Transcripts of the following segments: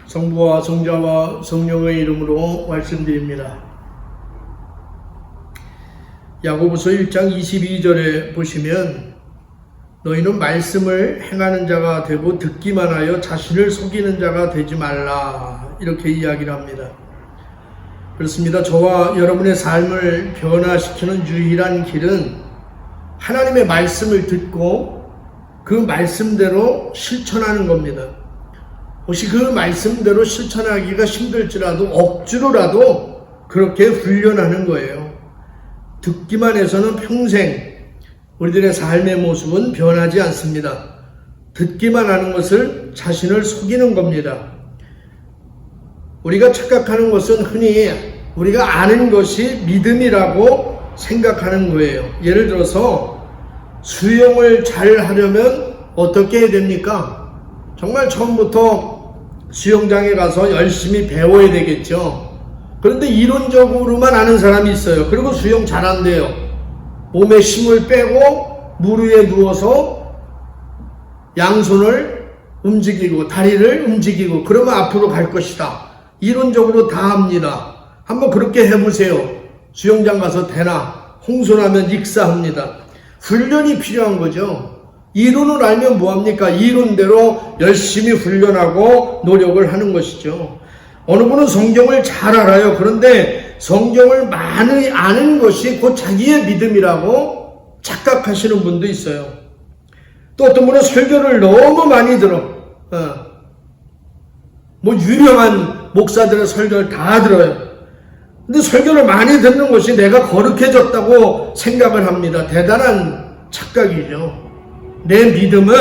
성부와 성자와 성령의 이름으로 말씀드립니다. 야고보서 1장 22절에 보시면 너희는 말씀을 행하는 자가 되고 듣기만 하여 자신을 속이는 자가 되지 말라, 이렇게 이야기를 합니다. 그렇습니다. 저와 여러분의 삶을 변화시키는 유일한 길은 하나님의 말씀을 듣고 그 말씀대로 실천하는 겁니다. 혹시 그 말씀대로 실천하기가 힘들지라도 억지로라도 그렇게 훈련하는 거예요. 듣기만 해서는 평생 우리들의 삶의 모습은 변하지 않습니다. 듣기만 하는 것을 자신을 속이는 겁니다. 우리가 착각하는 것은 흔히 우리가 아는 것이 믿음이라고 생각하는 거예요. 예를 들어서 수영을 잘 하려면 어떻게 해야 됩니까? 정말 처음부터 수영장에 가서 열심히 배워야 되겠죠. 그런데 이론적으로만 아는 사람이 있어요. 그리고 수영 잘한대요. 몸에 힘을 빼고 물 위에 누워서 양손을 움직이고 다리를 움직이고 그러면 앞으로 갈 것이다. 이론적으로 다 합니다. 한번 그렇게 해보세요. 수영장 가서 되나? 홍수나면 익사합니다. 훈련이 필요한 거죠. 이론을 알면 뭐합니까? 이론대로 열심히 훈련하고 노력을 하는 것이죠. 어느 분은 성경을 잘 알아요. 그런데 성경을 많이 아는 것이 곧 자기의 믿음이라고 착각하시는 분도 있어요. 또 어떤 분은 설교를 너무 많이 들어. 유명한 목사들의 설교를 다 들어요. 근데 설교를 많이 듣는 것이 내가 거룩해졌다고 생각을 합니다. 대단한 착각이죠. 내 믿음은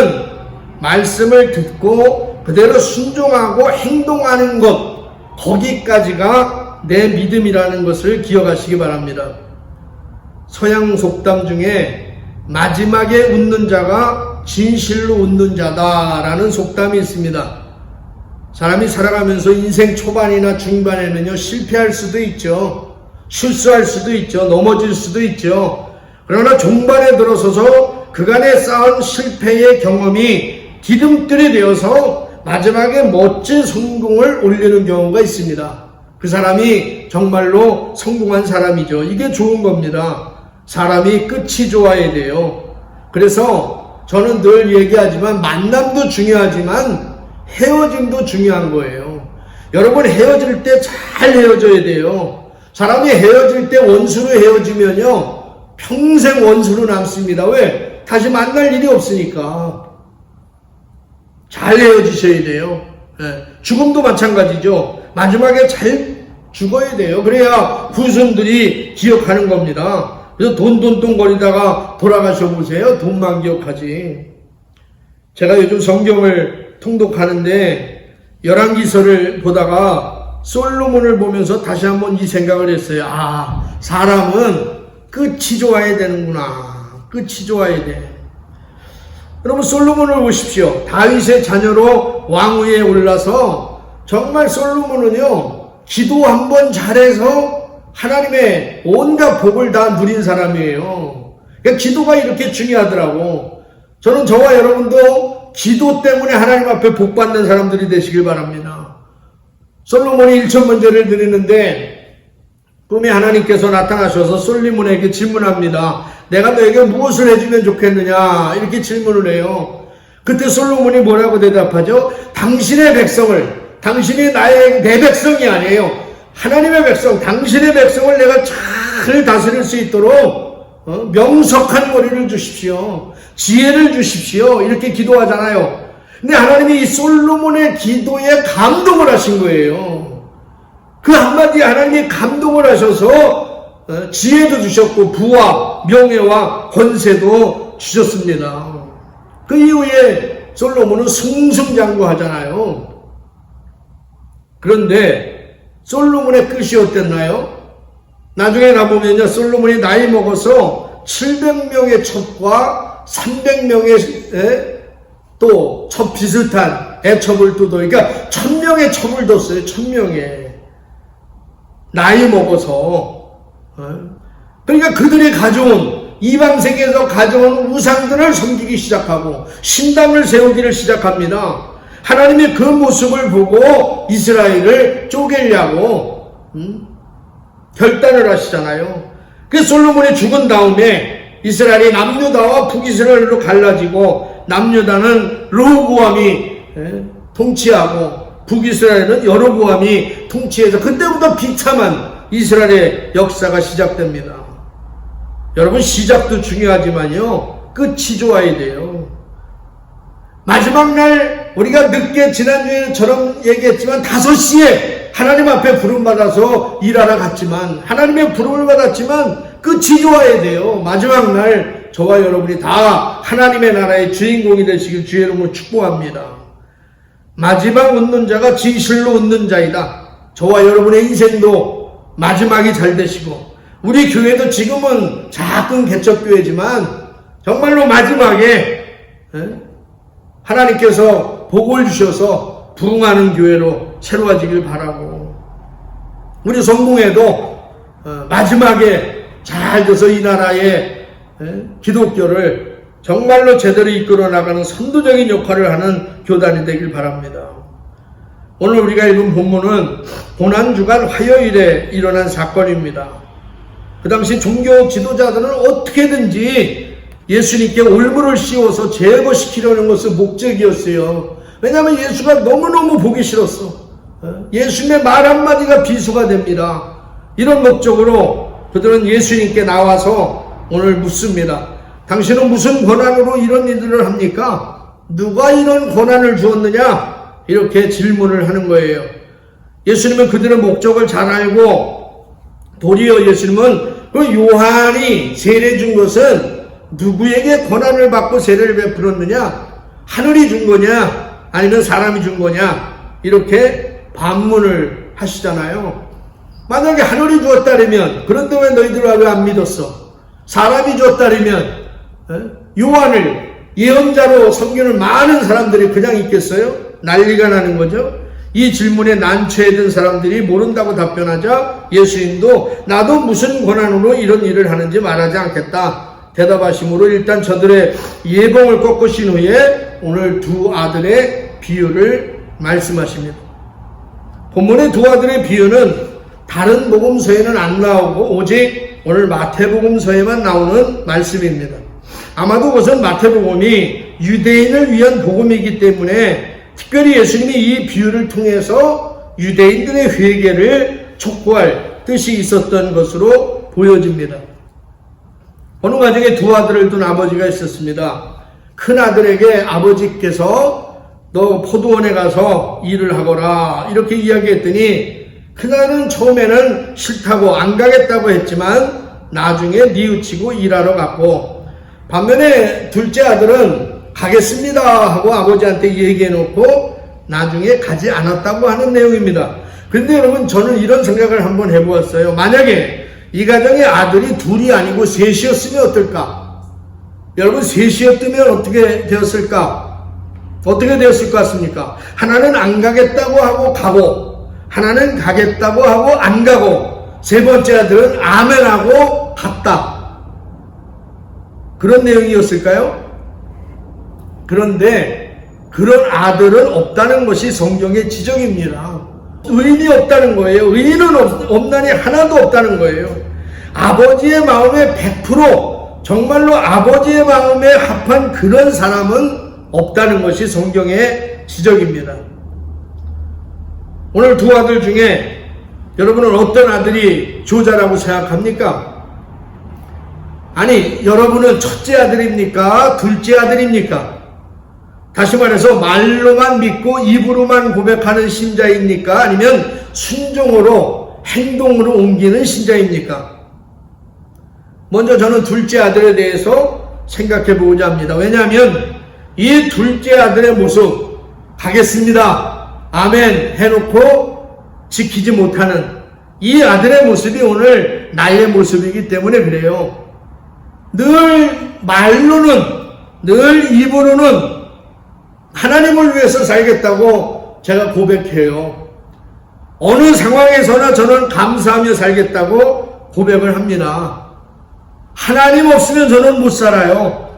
말씀을 듣고 그대로 순종하고 행동하는 것, 거기까지가 내 믿음이라는 것을 기억하시기 바랍니다. 서양 속담 중에 마지막에 웃는 자가 진실로 웃는 자다라는 속담이 있습니다. 사람이 살아가면서 인생 초반이나 중반에는요, 실패할 수도 있죠. 실수할 수도 있죠. 넘어질 수도 있죠. 그러나 중반에 들어서서 그간에 쌓은 실패의 경험이 기름들이 되어서 마지막에 멋진 성공을 올리는 경우가 있습니다. 그 사람이 정말로 성공한 사람이죠. 이게 좋은 겁니다. 사람이 끝이 좋아야 돼요. 그래서 저는 늘 얘기하지만 만남도 중요하지만 헤어짐도 중요한 거예요. 여러분, 헤어질 때 잘 헤어져야 돼요. 사람이 헤어질 때 원수로 헤어지면요, 평생 원수로 남습니다. 왜? 다시 만날 일이 없으니까. 잘 헤어지셔야 돼요. 죽음도 마찬가지죠. 마지막에 잘 죽어야 돼요. 그래야 후손들이 기억하는 겁니다. 그래서 돈 거리다가 돌아가셔 보세요. 돈만 기억하지. 제가 요즘 성경을 통독하는데 열왕기서를 보다가 솔로몬을 보면서 다시 한번 이 생각을 했어요. 사람은 끝이 좋아야 되는구나. 끝이 좋아야 돼. 여러분, 솔로몬을 보십시오. 다윗의 자녀로 왕위에 올라서 정말 솔로몬은요, 기도 한번 잘해서 하나님의 온갖 복을 다 누린 사람이에요. 그러니까 기도가 이렇게 중요하더라고. 저는 저와 여러분도 기도 때문에 하나님 앞에 복 받는 사람들이 되시길 바랍니다. 솔로몬이 1,000번제를 드리는데 꿈에 하나님께서 나타나셔서 솔로몬에게 질문합니다. 내가 너에게 무엇을 해주면 좋겠느냐, 이렇게 질문을 해요. 그때 솔로몬이 뭐라고 대답하죠? 당신의 백성을, 당신이 내 백성이 아니에요. 하나님의 백성, 당신의 백성을 내가 잘 다스릴 수 있도록 명석한 머리를 주십시오. 지혜를 주십시오. 이렇게 기도하잖아요. 근데 하나님이 이 솔로몬의 기도에 감동을 하신 거예요. 그 한마디에 하나님이 감동을 하셔서 지혜도 주셨고 부와 명예와 권세도 주셨습니다. 그 이후에 솔로몬은 승승장구하잖아요. 그런데 솔로몬의 끝이 어땠나요? 나중에 가보면요, 솔로몬이 나이 먹어서 700명의 첩과 300명의 또 첩 비슷한 애첩을 두도, 그러니까 1000명의 첩을 뒀어요. 1000명의. 나이 먹어서. 그러니까 그들이 가져온, 이방 세계에서 가져온 우상들을 섬기기 시작하고 신당을 세우기를 시작합니다. 하나님이 그 모습을 보고 이스라엘을 쪼개려고 결단을 하시잖아요. 그 솔로몬이 죽은 다음에 이스라엘이 남유다와 북이스라엘로 갈라지고 남유다는 르호보암이 통치하고 북이스라엘은 여로보암이 통치해서 그때부터 비참한 이스라엘의 역사가 시작됩니다. 여러분, 시작도 중요하지만요, 끝이 좋아야 돼요. 마지막 날 우리가 늦게 지난주에처럼 얘기했지만 5시에 하나님 앞에 부름받아서 일하러 갔지만, 하나님의 부름을 받았지만 끝이 좋아야 돼요. 마지막 날 저와 여러분이 다 하나님의 나라의 주인공이 되시길 주의 이름으로 축복합니다. 마지막 웃는 자가 진실로 웃는 자이다. 저와 여러분의 인생도 마지막이 잘 되시고, 우리 교회도 지금은 작은 개척교회지만 정말로 마지막에 하나님께서 복을 주셔서 부흥하는 교회로 새로워지길 바라고, 우리 성공회도 마지막에 잘 돼서 이 나라의 기독교를 정말로 제대로 이끌어 나가는 선도적인 역할을 하는 교단이 되길 바랍니다. 오늘 우리가 읽은 본문은 고난주간 화요일에 일어난 사건입니다. 그 당시 종교 지도자들은 어떻게든지 예수님께 올무를 씌워서 제거시키려는 것이 목적이었어요. 왜냐하면 예수가 너무너무 보기 싫었어. 예수님의 말 한마디가 비수가 됩니다. 이런 목적으로 그들은 예수님께 나와서 오늘 묻습니다. 당신은 무슨 권한으로 이런 일들을 합니까? 누가 이런 권한을 주었느냐? 이렇게 질문을 하는 거예요. 예수님은 그들의 목적을 잘 알고, 도리어 예수님은 그 요한이 세례 준 것은 누구에게 권한을 받고 세례를 베풀었느냐? 하늘이 준 거냐? 아니면 사람이 준 거냐? 이렇게 반문을 하시잖아요. 만약에 하늘이 주었다면, 그런데 왜 너희들 왜 안 믿었어? 사람이 주었다면 요한을 예언자로 섬기는 많은 사람들이 그냥 있겠어요? 난리가 나는 거죠. 이 질문에 난처해 든 사람들이 모른다고 답변하자 예수님도 나도 무슨 권한으로 이런 일을 하는지 말하지 않겠다 대답하심으로 일단 저들의 예봉을 꺾으신 후에 오늘 두 아들의 비유를 말씀하십니다. 본문의 두 아들의 비유는 다른 복음서에는 안 나오고 오직 오늘 마태복음서에만 나오는 말씀입니다. 아마도 그것은 마태복음이 유대인을 위한 복음이기 때문에 특별히 예수님이 이 비유를 통해서 유대인들의 회개를 촉구할 뜻이 있었던 것으로 보여집니다. 어느 가정에 두 아들을 둔 아버지가 있었습니다. 큰 아들에게 아버지께서 너 포도원에 가서 일을 하거라 이렇게 이야기했더니 큰아들은 처음에는 싫다고 안 가겠다고 했지만 나중에 뉘우치고 일하러 갔고, 반면에 둘째 아들은 가겠습니다 하고 아버지한테 얘기해놓고 나중에 가지 않았다고 하는 내용입니다. 그런데 여러분, 저는 이런 생각을 한번 해보았어요. 만약에 이 가정의 아들이 둘이 아니고 셋이었으면 어떨까? 여러분, 셋이었다면 어떻게 되었을까? 어떻게 되었을 것 같습니까? 하나는 안 가겠다고 하고 가고, 하나는 가겠다고 하고 안 가고, 세 번째 아들은 아멘하고 갔다. 그런 내용이었을까요? 그런데 그런 아들은 없다는 것이 성경의 지적입니다. 의인이 없다는 거예요. 의인은 없나니 하나도 없다는 거예요. 아버지의 마음에 100% 정말로 아버지의 마음에 합한 그런 사람은 없다는 것이 성경의 지적입니다. 오늘 두 아들 중에 여러분은 어떤 아들이 조자라고 생각합니까? 아니, 여러분은 첫째 아들입니까? 둘째 아들입니까? 다시 말해서 말로만 믿고 입으로만 고백하는 신자입니까? 아니면 순종으로 행동으로 옮기는 신자입니까? 먼저 저는 둘째 아들에 대해서 생각해 보고자 합니다. 왜냐하면 이 둘째 아들의 모습, 가겠습니다, 아멘 해놓고 지키지 못하는 이 아들의 모습이 오늘 나의 모습이기 때문에 그래요. 늘 말로는, 늘 입으로는 하나님을 위해서 살겠다고 제가 고백해요. 어느 상황에서나 저는 감사하며 살겠다고 고백을 합니다. 하나님 없으면 저는 못 살아요.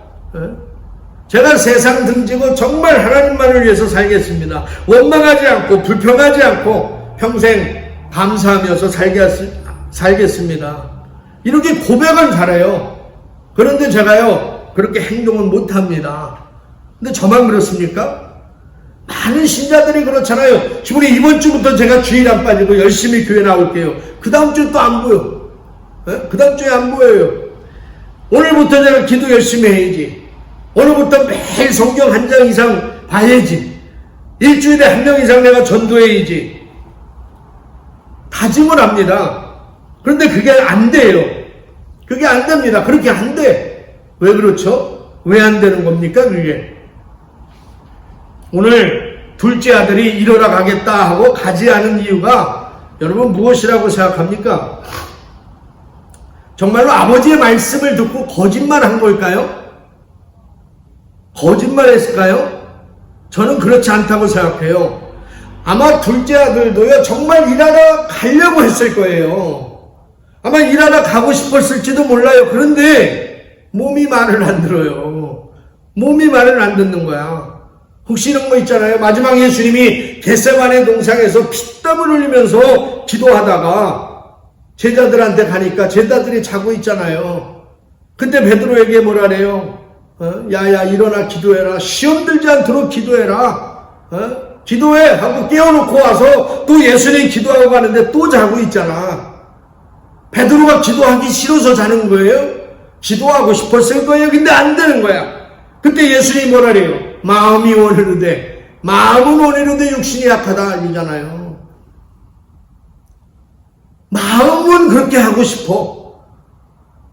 제가 세상 등지고 정말 하나님만을 위해서 살겠습니다. 원망하지 않고 불평하지 않고 평생 감사하면서 살겠습니다. 이렇게 고백은 잘해요. 그런데 제가요 그렇게 행동은 못합니다. 근데 저만 그렇습니까? 많은 신자들이 그렇잖아요. 우리 이번 주부터 제가 주일 안 빠지고 열심히 교회 나올게요. 그 다음 주에 또 안 보여. 그 다음 주에 안 보여요. 오늘부터 내가 기도 열심히 해야지. 오늘부터 매일 성경 한 장 이상 봐야지. 일주일에 한 명 이상 내가 전도해야지. 다짐을 합니다. 그런데 그게 안 돼요. 그게 안 됩니다. 그렇게 안 돼. 왜 그렇죠? 왜 안 되는 겁니까 그게? 오늘 둘째 아들이 일어나 가겠다 하고 가지 않은 이유가 여러분 무엇이라고 생각합니까? 정말로 아버지의 말씀을 듣고 거짓말한 걸까요? 거짓말했을까요? 저는 그렇지 않다고 생각해요. 아마 둘째 아들도요 정말 일하러 가려고 했을 거예요. 아마 일하러 가고 싶었을지도 몰라요. 그런데 몸이 말을 안 들어요. 몸이 말을 안 듣는 거야. 혹시 이런 거 있잖아요. 마지막 예수님이 겟세마네 동상에서 피땀을 흘리면서 기도하다가 제자들한테 가니까 제자들이 자고 있잖아요. 그때 베드로에게 뭐라래요? 야야 일어나 기도해라. 시험 들지 않도록 기도해라. 기도해 하고 깨워놓고 와서 또 예수님 기도하고 가는데 또 자고 있잖아. 베드로가 기도하기 싫어서 자는 거예요? 기도하고 싶었을 거예요. 근데 안 되는 거야. 그때 예수님이 뭐라래요? 마음이 원하는데 마음은 원하는데 육신이 약하다 이잖아요. 마음은 그렇게 하고 싶어.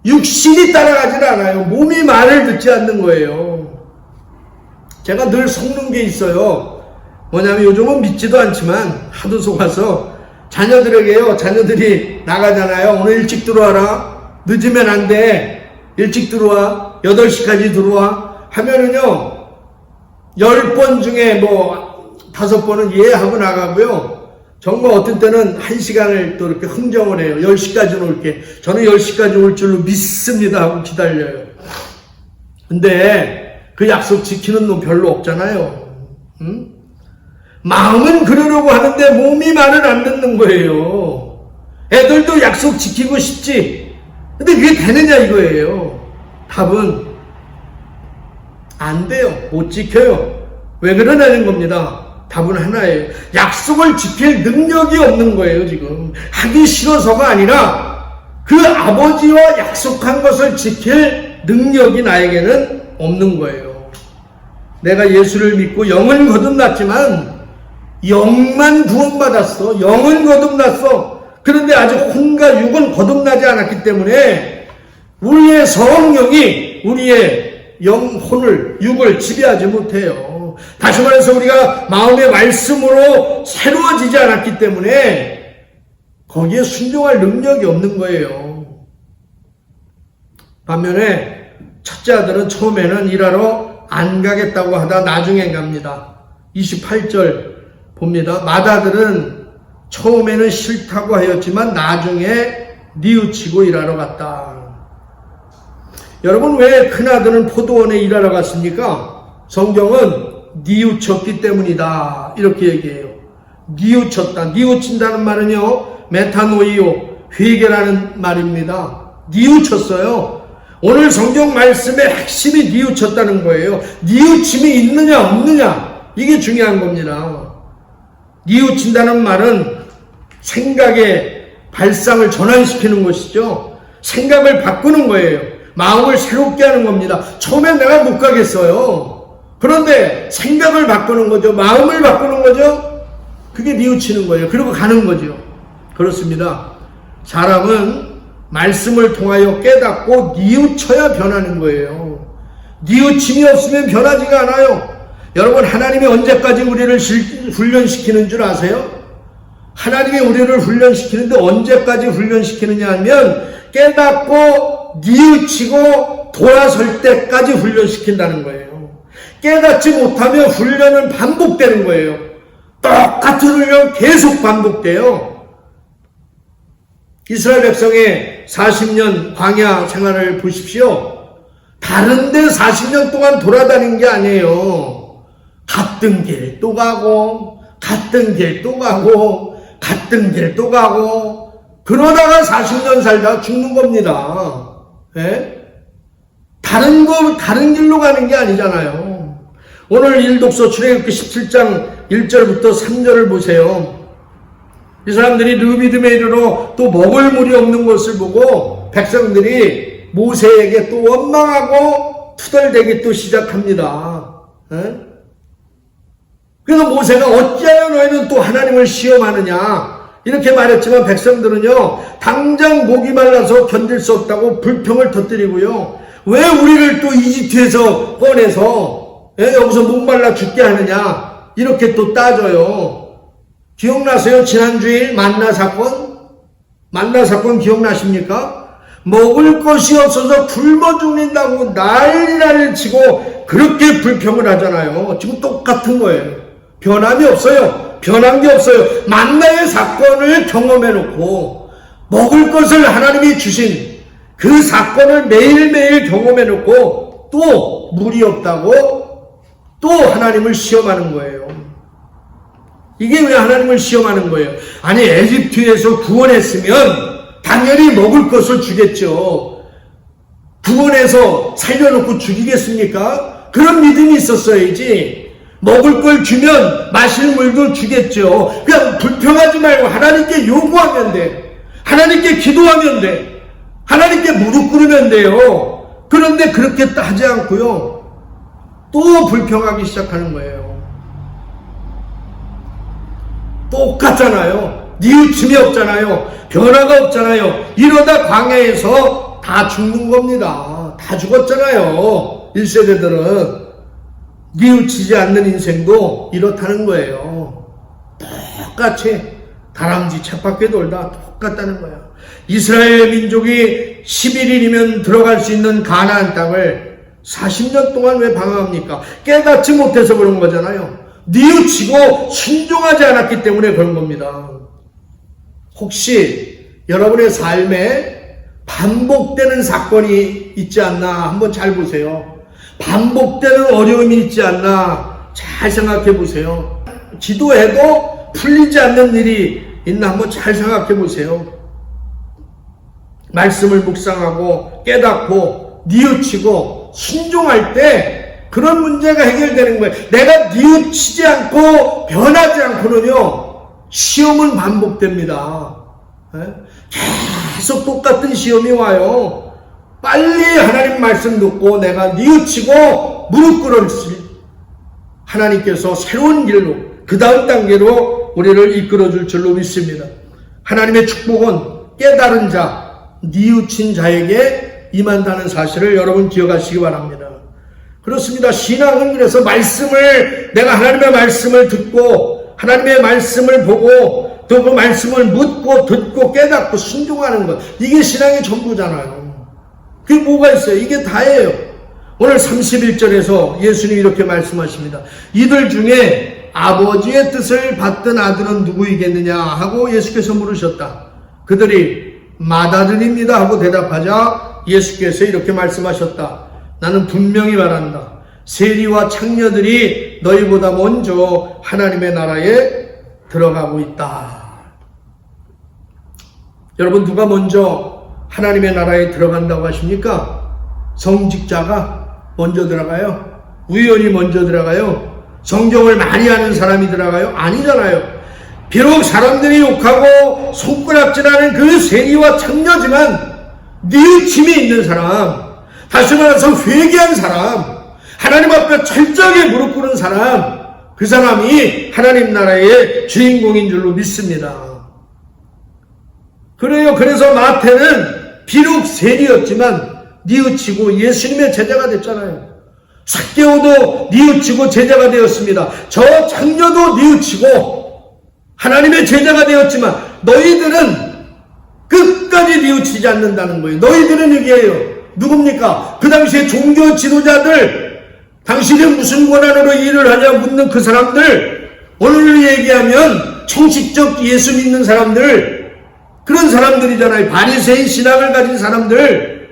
육신이 따라가질 않아요. 몸이 말을 듣지 않는 거예요. 제가 늘 속는 게 있어요. 뭐냐면 요즘은 믿지도 않지만 하도 속아서 자녀들에게요. 자녀들이 나가잖아요. 오늘 일찍 들어와라. 늦으면 안 돼. 일찍 들어와. 8시까지 들어와. 하면은요. 10번 중에 5번은 예 하고 나가고요. 정말 어떤 때는 1시간을 또 이렇게 흥정을 해요. 10시까지 올게. 저는 10시까지 올 줄로 믿습니다 하고 기다려요. 근데 그 약속 지키는 놈 별로 없잖아요. 마음은 그러려고 하는데 몸이 말을 안 듣는 거예요. 애들도 약속 지키고 싶지. 근데 그게 되느냐 이거예요. 답은 안 돼요. 못 지켜요. 왜 그러냐는 겁니다. 답은 하나예요. 약속을 지킬 능력이 없는 거예요, 지금. 하기 싫어서가 아니라 그 아버지와 약속한 것을 지킬 능력이 나에게는 없는 거예요. 내가 예수를 믿고 영은 거듭났지만 영만 구원받았어. 영은 거듭났어. 그런데 아직 혼과 육은 거듭나지 않았기 때문에 우리의 성령이 우리의 영혼을, 육을 지배하지 못해요. 다시 말해서 우리가 마음의 말씀으로 새로워지지 않았기 때문에 거기에 순종할 능력이 없는 거예요. 반면에 첫째 아들은 처음에는 일하러 안 가겠다고 하다 나중에 갑니다. 28절 봅니다. 맏아들은 처음에는 싫다고 하였지만 나중에 뉘우치고 일하러 갔다. 여러분 왜 큰아들은 포도원에 일하러 갔습니까? 성경은 뉘우쳤기 때문이다 이렇게 얘기해요. 뉘우쳤다. 뉘우친다는 말은요 메타노이오 회개라는 말입니다. 뉘우쳤어요. 오늘 성경 말씀의 핵심이 뉘우쳤다는 거예요. 뉘우침이 있느냐 없느냐 이게 중요한 겁니다. 뉘우친다는 말은 생각의 발상을 전환시키는 것이죠. 생각을 바꾸는 거예요. 마음을 새롭게 하는 겁니다. 처음엔 내가 못 가겠어요. 그런데 생각을 바꾸는 거죠. 마음을 바꾸는 거죠. 그게 뉘우치는 거예요. 그리고 가는 거죠. 그렇습니다. 사람은 말씀을 통하여 깨닫고 뉘우쳐야 변하는 거예요. 뉘우침이 없으면 변하지가 않아요. 여러분 하나님이 언제까지 우리를 훈련시키는 줄 아세요? 하나님이 우리를 훈련시키는데 언제까지 훈련시키느냐 하면 깨닫고 뉘우치고 돌아설 때까지 훈련시킨다는 거예요. 깨닫지 못하면 훈련은 반복되는 거예요. 똑같은 훈련 계속 반복돼요. 이스라엘 백성의 40년 광야 생활을 보십시오. 다른데 40년 동안 돌아다닌 게 아니에요. 같은 길 또 가고 같은 길 또 가고 같은 길 또 가고 그러다가 40년 살다가 죽는 겁니다. 예? 다른 길로 가는 게 아니잖아요. 오늘 일독서 출애굽기 17장 1절부터 3절을 보세요. 이 사람들이 르비딤에 이르러 또 먹을 물이 없는 것을 보고 백성들이 모세에게 또 원망하고 투덜대기 또 시작합니다. 예? 그래서 모세가 어찌하여 너희는 또 하나님을 시험하느냐 이렇게 말했지만 백성들은요 당장 목이 말라서 견딜 수 없다고 불평을 터뜨리고요 왜 우리를 또 이집트에서 꺼내서 여기서 목 말라 죽게 하느냐 이렇게 또 따져요. 기억나세요? 지난주일 만나 사건 기억나십니까? 먹을 것이 없어서 굶어 죽는다고 난리를 치고 그렇게 불평을 하잖아요. 지금 똑같은 거예요. 변함이 없어요. 변한 게 없어요. 만나의 사건을 경험해 놓고 먹을 것을 하나님이 주신 그 사건을 매일매일 경험해 놓고 또 물이 없다고 또 하나님을 시험하는 거예요. 이게 왜 하나님을 시험하는 거예요? 아니 에집트에서 구원했으면 당연히 먹을 것을 주겠죠. 구원해서 살려놓고 죽이겠습니까? 그런 믿음이 있었어야지. 먹을 걸 주면 마실 물도 주겠죠. 그냥 불평하지 말고 하나님께 요구하면 돼. 하나님께 기도하면 돼. 하나님께 무릎 꿇으면 돼요. 그런데 그렇게 하지 않고요. 또 불평하기 시작하는 거예요. 똑같잖아요. 뉘우침이 없잖아요. 변화가 없잖아요. 이러다 광야에서 다 죽는 겁니다. 다 죽었잖아요. 1세대들은. 뉘우치지 않는 인생도 이렇다는 거예요. 똑같이 다람쥐 쳇바퀴 돌다 똑같다는 거예요. 이스라엘 민족이 11일이면 들어갈 수 있는 가나안 땅을 40년 동안 왜 방황합니까? 깨닫지 못해서 그런 거잖아요. 뉘우치고 순종하지 않았기 때문에 그런 겁니다. 혹시 여러분의 삶에 반복되는 사건이 있지 않나 한번 잘 보세요. 반복되는 어려움이 있지 않나 잘 생각해 보세요. 기도해도 풀리지 않는 일이 있나 한번 잘 생각해 보세요. 말씀을 묵상하고 깨닫고 뉘우치고 순종할 때 그런 문제가 해결되는 거예요. 내가 뉘우치지 않고 변하지 않고는요 시험은 반복됩니다. 계속 똑같은 시험이 와요. 빨리 하나님 말씀 듣고 내가 뉘우치고 무릎 꿇었을 하나님께서 새로운 길로 그 다음 단계로 우리를 이끌어줄 줄로 믿습니다. 하나님의 축복은 깨달은 자, 뉘우친 자에게 임한다는 사실을 여러분 기억하시기 바랍니다. 그렇습니다. 신앙은 그래서 내가 하나님의 말씀을 듣고 하나님의 말씀을 보고 또 그 말씀을 묻고 듣고 깨닫고 순종하는 것, 이게 신앙의 전부잖아요. 그게 뭐가 있어요? 이게 다예요. 오늘 31절에서 예수님이 이렇게 말씀하십니다. 이들 중에 아버지의 뜻을 받던 아들은 누구이겠느냐 하고 예수께서 물으셨다. 그들이 맏아들입니다 하고 대답하자 예수께서 이렇게 말씀하셨다. 나는 분명히 말한다. 세리와 창녀들이 너희보다 먼저 하나님의 나라에 들어가고 있다. 여러분, 누가 먼저 하나님의 나라에 들어간다고 하십니까? 성직자가 먼저 들어가요? 우연히 먼저 들어가요? 성경을 많이 아는 사람이 들어가요? 아니잖아요. 비록 사람들이 욕하고 손가락질하는 그 세리와 창녀지만 뉘우침이 있는 사람, 다시 말해서 회개한 사람, 하나님 앞에 철저하게 무릎 꿇은 사람, 그 사람이 하나님 나라의 주인공인 줄로 믿습니다. 그래요. 그래서 마태는 비록 세리였지만 뉘우치고 예수님의 제자가 됐잖아요. 삭개오도 뉘우치고 제자가 되었습니다. 저 창녀도 뉘우치고 하나님의 제자가 되었지만 너희들은 끝까지 뉘우치지 않는다는 거예요. 너희들은 여기에요. 누굽니까? 그 당시에 종교 지도자들, 당신이 무슨 권한으로 일을 하냐 묻는 그 사람들, 오늘 얘기하면 형식적 예수 믿는 사람들, 그런 사람들이잖아요. 바리새인 신앙을 가진 사람들.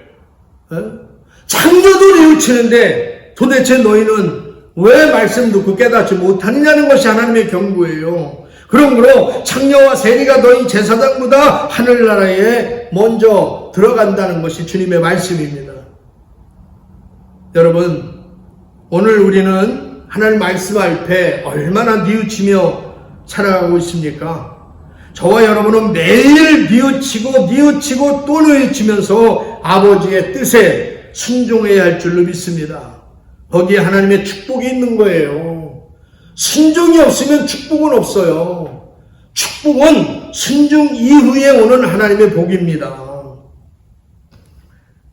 창조도 뉘우치는데 도대체 너희는 왜 말씀 듣고 깨닫지 못하느냐는 것이 하나님의 경고예요. 그러므로 창녀와 세리가 너희 제사장보다 하늘나라에 먼저 들어간다는 것이 주님의 말씀입니다. 여러분, 오늘 우리는 하나님 말씀 앞에 얼마나 뉘우치며 살아가고 있습니까? 저와 여러분은 매일 뉘우치고 또 뉘우치면서 아버지의 뜻에 순종해야 할 줄로 믿습니다. 거기에 하나님의 축복이 있는 거예요. 순종이 없으면 축복은 없어요. 축복은 순종 이후에 오는 하나님의 복입니다.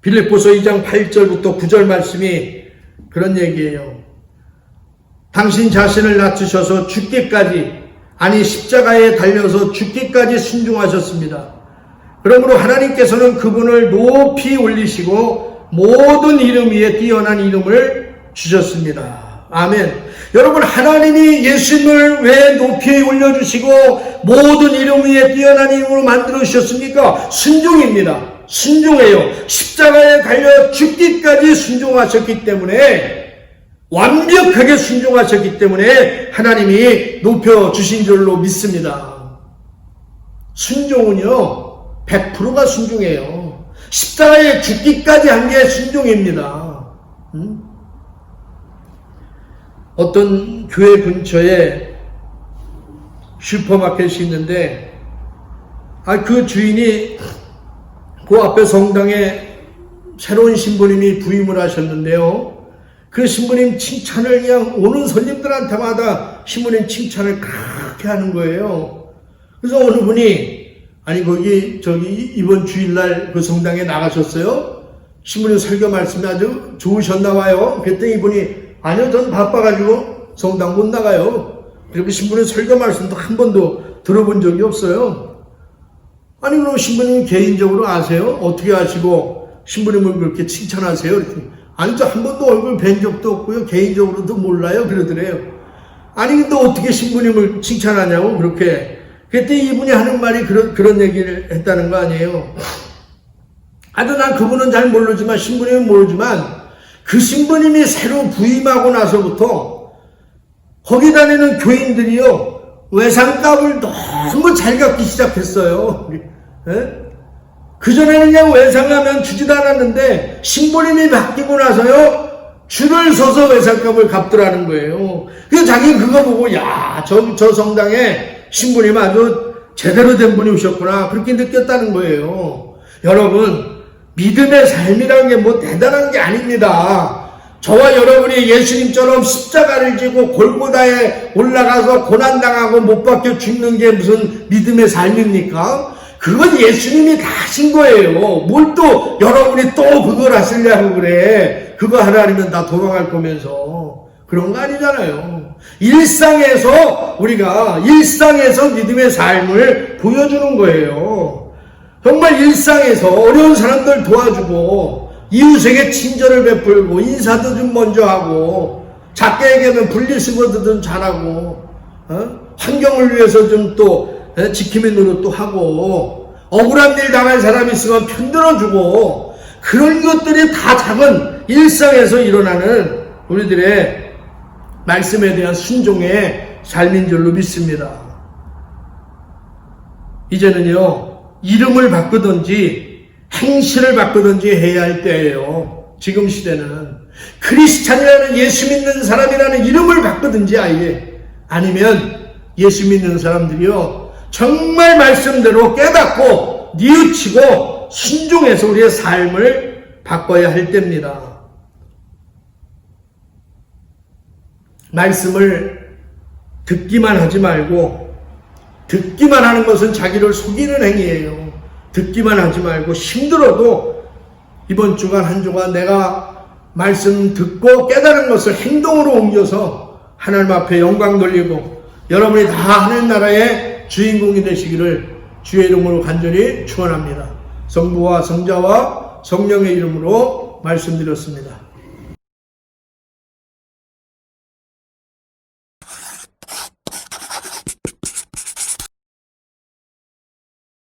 빌립보서 2장 8절부터 9절 말씀이 그런 얘기예요. 당신 자신을 낮추셔서 죽기까지, 아니 십자가에 달려서 죽기까지 순종하셨습니다. 그러므로 하나님께서는 그분을 높이 올리시고 모든 이름 위에 뛰어난 이름을 주셨습니다. 아멘. 여러분, 하나님이 예수님을 왜 높이 올려주시고 모든 이름 위에 뛰어난 이름으로 만들어 주셨습니까? 순종입니다. 순종해요. 십자가에 달려 죽기까지 순종하셨기 때문에, 완벽하게 순종하셨기 때문에 하나님이 높여주신 줄로 믿습니다. 순종은요 100%가 순종이에요. 십자가에 죽기까지 한 게 순종입니다. 어떤 교회 근처에 슈퍼마켓이 있는데 그 주인이 그 앞에 성당에 새로운 신부님이 부임을 하셨는데요, 그 신부님 칭찬을 그냥 오는 손님들한테마다 신부님 칭찬을 그렇게 하는 거예요. 그래서 어느 분이, 아니 저기 이번 주일날 그 성당에 나가셨어요? 신부님 설교 말씀이 아주 좋으셨나 봐요. 그랬더니 이분이, 아니요, 전 바빠가지고 성당 못 나가요. 그리고 신부님 설교 말씀도 한 번도 들어본 적이 없어요. 아니 그럼 신부님 개인적으로 아세요? 어떻게 아시고 신부님을 그렇게 칭찬하세요? 이렇게. 아니 저 한 번도 얼굴 뵌 적도 없고요, 개인적으로도 몰라요, 그러더래요. 아니 근데 어떻게 신부님을 칭찬하냐고 그렇게. 그때 이분이 하는 말이 그런 얘기를 했다는 거 아니에요. 아주 난 그분은 잘 모르지만, 신부님은 모르지만, 그 신부님이 새로 부임하고 나서부터 거기 다니는 교인들이요 외상값을 너무 잘 갚기 시작했어요. 예? 그전에는 그냥 외상하면 주지도 않았는데 신부님이 바뀌고 나서요 줄을 서서 외상값을 갚더라는 거예요. 그래서 자기 그거 보고, 야, 저 성당에 신부님 아주 제대로 된 분이 오셨구나, 그렇게 느꼈다는 거예요. 여러분, 믿음의 삶이라는 게 뭐 대단한 게 아닙니다. 저와 여러분이 예수님처럼 십자가를 지고 골고다에 올라가서 고난당하고 못 박혀 죽는 게 무슨 믿음의 삶입니까? 그건 예수님이 다 하신 거예요. 뭘 또 여러분이 또 그걸 하시려고 그래. 그거 하려 하면 다 도망갈 거면서. 그런 거 아니잖아요. 우리가 일상에서 믿음의 삶을 보여주는 거예요. 정말 일상에서 어려운 사람들 도와주고, 이웃에게 친절을 베풀고, 인사도 좀 먼저 하고, 작게 얘기하면 분리수거도 좀 잘하고, 환경을 위해서 좀 또 지킴의 노릇도 하고, 억울한 일 당한 사람이 있으면 편들어주고, 그런 것들이 다 작은 일상에서 일어나는 우리들의 말씀에 대한 순종의 삶인 줄로 믿습니다. 이제는요, 이름을 바꾸든지 행실을 바꾸든지 해야 할 때예요. 지금 시대는 크리스찬이라는, 예수 믿는 사람이라는 이름을 바꾸든지 아니면 예수 믿는 사람들이요 정말 말씀대로 깨닫고 뉘우치고 순종해서 우리의 삶을 바꿔야 할 때입니다. 말씀을 듣기만 하지 말고, 듣기만 하는 것은 자기를 속이는 행위예요. 듣기만 하지 말고 힘들어도 이번 주간 한 주간 내가 말씀 듣고 깨달은 것을 행동으로 옮겨서 하나님 앞에 영광 돌리고 여러분이 다 하늘나라의 주인공이 되시기를 주의 이름으로 간절히 축원합니다. 성부와 성자와 성령의 이름으로 말씀드렸습니다.